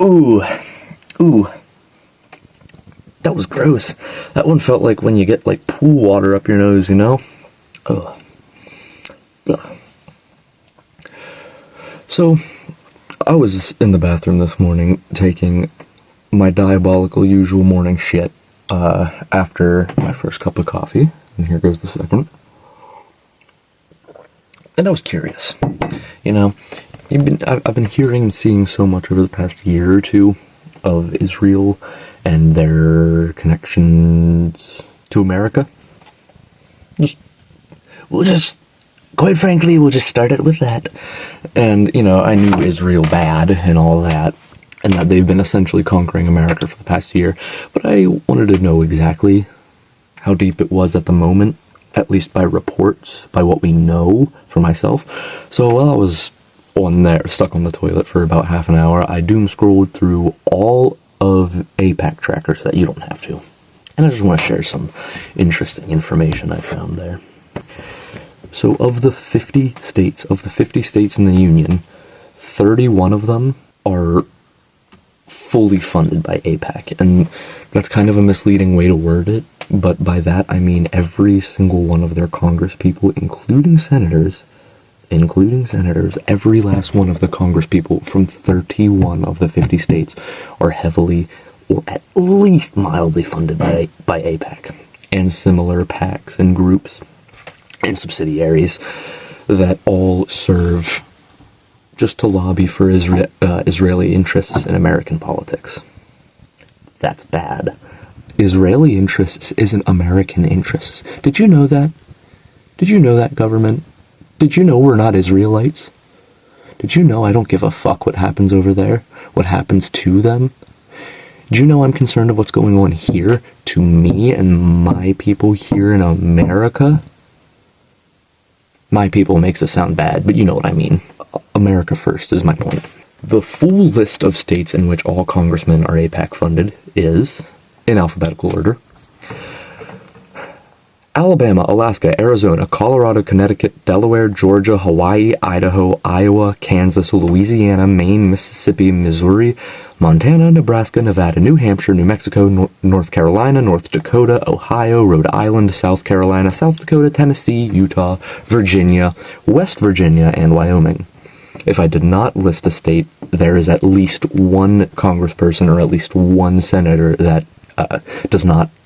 Ooh. Ooh. That was gross. That one felt like when you get, like, pool water up your nose, you know? Ugh. Ugh. So, I was in the bathroom this morning taking my diabolical usual morning shit after my first cup of coffee. And here goes the second. And I was curious. You know, I've been hearing and seeing so much over the past year or two of Israel and their connections to America. Quite frankly, we'll just start it with that. And, you know, I knew Israel bad and all that, and that they've been essentially conquering America for the past year, but I wanted to know exactly how deep it was at the moment, at least by reports, by what we know for myself. So while I was stuck on the toilet for about half an hour, I doom scrolled through all of AIPAC trackers so that you don't have to. And I just want to share some interesting information I found there. So of the 50 states in the Union, 31 of them are fully funded by AIPAC. And that's kind of a misleading way to word it, but by that I mean every single one of their Congress people, including senators, every last one of the Congress people from 31 of the 50 states are heavily or at least mildly funded by AIPAC and similar PACs and groups and subsidiaries that all serve just to lobby for Israeli interests in American politics. That's bad. Israeli interests isn't American interests. Did you know that? Did you know that, government? Did you know we're not Israelites? Did you know I don't give a fuck what happens over there? What happens to them? Do you know I'm concerned of what's going on here to me and my people here in America? My people makes it sound bad, but you know what I mean. America first is my point. The full list of states in which all congressmen are AIPAC funded is, in alphabetical order, Alabama, Alaska, Arizona, Colorado, Connecticut, Delaware, Georgia, Hawaii, Idaho, Iowa, Kansas, Louisiana, Maine, Mississippi, Missouri, Montana, Nebraska, Nevada, New Hampshire, New Mexico, North Carolina, North Dakota, Ohio, Rhode Island, South Carolina, South Dakota, Tennessee, Utah, Virginia, West Virginia, and Wyoming. If I did not list a state, there is at least one congressperson or at least one senator that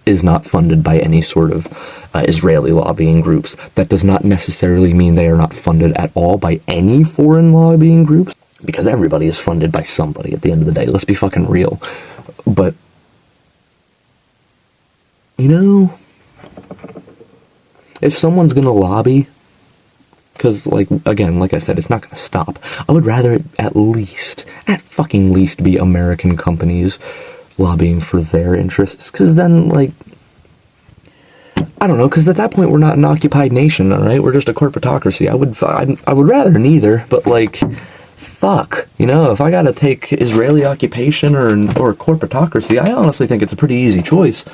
is not funded by any sort of Israeli lobbying groups. That does not necessarily mean they are not funded at all by any foreign lobbying groups, because everybody is funded by somebody at the end of the day. Let's be fucking real. But, you know, if someone's gonna lobby, because, like, again, like I said, it's not gonna stop. I would rather it at fucking least be American companies lobbying for their interests, because then, like, I don't know, because at that point we're not an occupied nation, alright? We're just a corporatocracy. I would rather neither, but, like, fuck, you know, if I gotta take Israeli occupation or corporatocracy, I honestly think it's a pretty easy choice.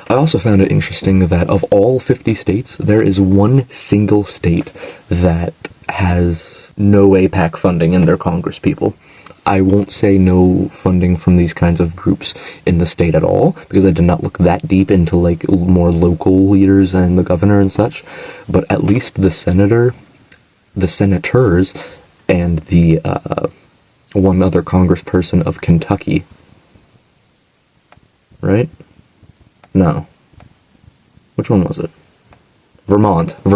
I also found it interesting that of all 50 states, there is one single state that has no AIPAC funding in their Congress people. I won't say no funding from these kinds of groups in the state at all, because I did not look that deep into, like, more local leaders and the governor and such, but at least the senators, and the one other congressperson of Kentucky, right? No. Which one was it? Vermont. 3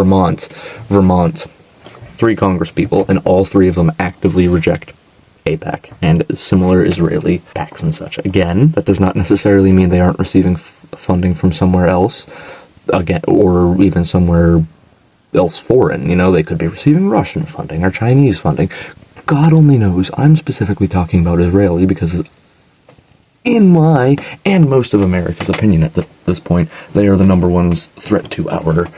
congresspeople, and all 3 of them actively reject AIPAC and similar Israeli PACs and such. Again, that does not necessarily mean they aren't receiving funding from somewhere else, again, or even somewhere else foreign. You know, they could be receiving Russian funding or Chinese funding. God only knows. I'm specifically talking about Israeli because, in my and most of America's opinion at this point, they are the number one threat to our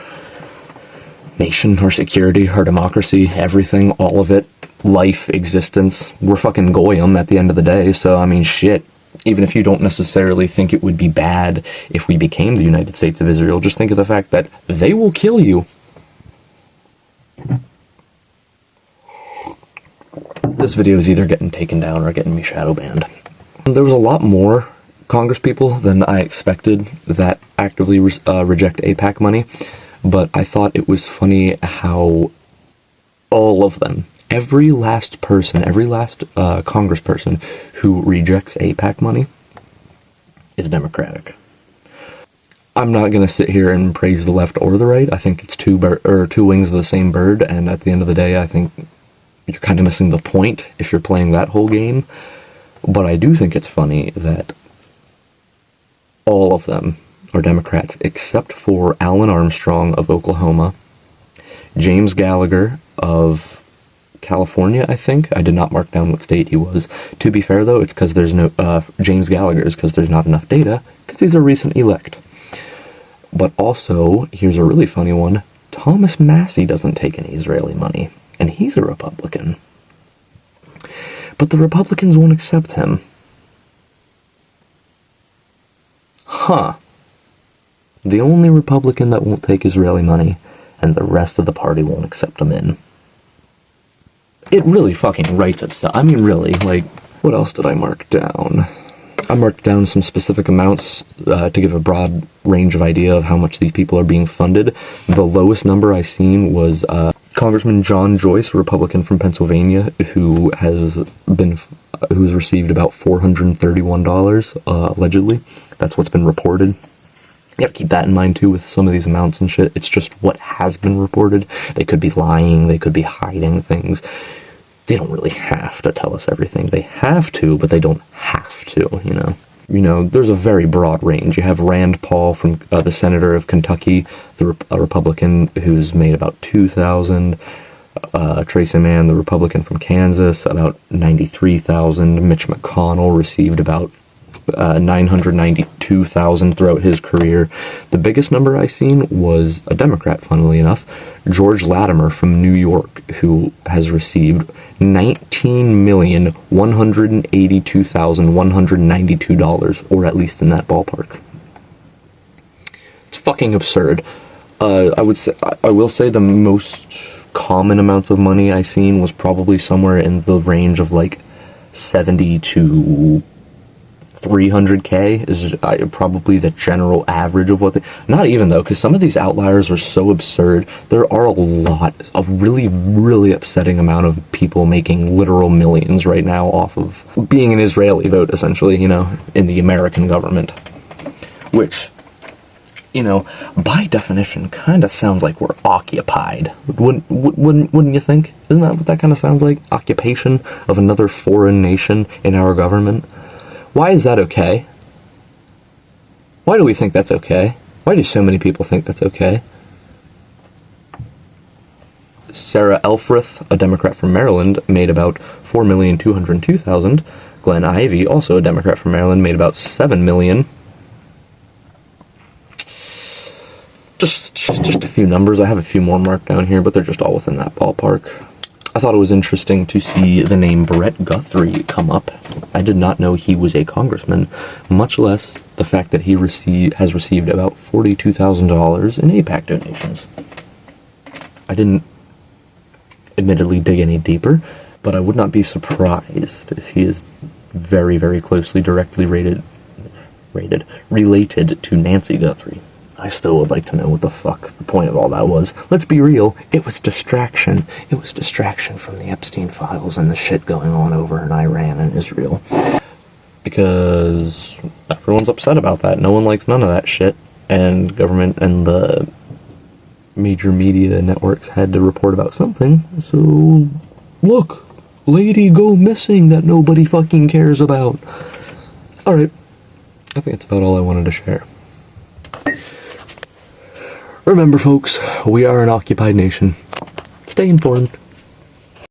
nation, our security, our democracy, everything, all of it. Life, existence. We're fucking goyim at the end of the day, so I mean, shit. Even if you don't necessarily think it would be bad if we became the United States of Israel, just think of the fact that they will kill you. This video is either getting taken down or getting me shadow banned. There was a lot more Congress people than I expected that actively reject AIPAC money, but I thought it was funny how all of them, every last person, every last congressperson who rejects AIPAC money is Democratic. I'm not going to sit here and praise the left or the right. I think it's two wings of the same bird, and at the end of the day, I think you're kind of missing the point if you're playing that whole game. But I do think it's funny that all of them are Democrats, except for Alan Armstrong of Oklahoma, James Gallagher of California, I think. I did not mark down what state he was. To be fair, though, it's because there's no James Gallagher is because there's not enough data, because he's a recent elect. But also, here's a really funny one, Thomas Massie doesn't take any Israeli money, and he's a Republican. But the Republicans won't accept him. Huh. The only Republican that won't take Israeli money, and the rest of the party won't accept him in. It really fucking writes itself. I mean, really, like, what else did I mark down? I marked down some specific amounts to give a broad range of idea of how much these people are being funded. The lowest number I seen was Congressman John Joyce, a Republican from Pennsylvania, who's received about $431 allegedly. That's what's been reported. You have to keep that in mind too with some of these amounts and shit. It's just what has been reported. They could be lying, they could be hiding things. They don't really have to tell us everything. They have to, but they don't have to, you know. You know, there's a very broad range. You have Rand Paul from the senator of Kentucky, a Republican who's made about $2,000. Tracy Mann, the Republican from Kansas, about $93,000. Mitch McConnell received about $992,000 throughout his career. The biggest number I seen was a Democrat, funnily enough, George Latimer from New York, who has received $19,182,192, or at least in that ballpark. It's fucking absurd. I will say the most common amounts of money I seen was probably somewhere in the range of like 70 to 300K is probably the general average of what they... Not even, though, because some of these outliers are so absurd. There are a really, really upsetting amount of people making literal millions right now off of being an Israeli vote, essentially, you know, in the American government. Which, you know, by definition, kind of sounds like we're occupied. Wouldn't you think? Isn't that what that kind of sounds like? Occupation of another foreign nation in our government? Why is that okay? Why do we think that's okay? Why do so many people think that's okay? Sarah Elfreth, a Democrat from Maryland, made about $4,202,000. Glenn Ivey, also a Democrat from Maryland, made about $7 million. Just a few numbers. I have a few more marked down here, but they're just all within that ballpark. I thought it was interesting to see the name Brett Guthrie come up. I did not know he was a congressman, much less the fact that he has received about $42,000 in AIPAC donations. I didn't admittedly dig any deeper, but I would not be surprised if he is very, very closely directly related to Nancy Guthrie. I still would like to know what the fuck the point of all that was. Let's be real, it was distraction. It was distraction from the Epstein files and the shit going on over in Iran and Israel. Because everyone's upset about that. No one likes none of that shit. And government and the major media networks had to report about something. So, look, lady go missing that nobody fucking cares about. Alright, I think that's about all I wanted to share. Remember, folks, we are an occupied nation. Stay informed.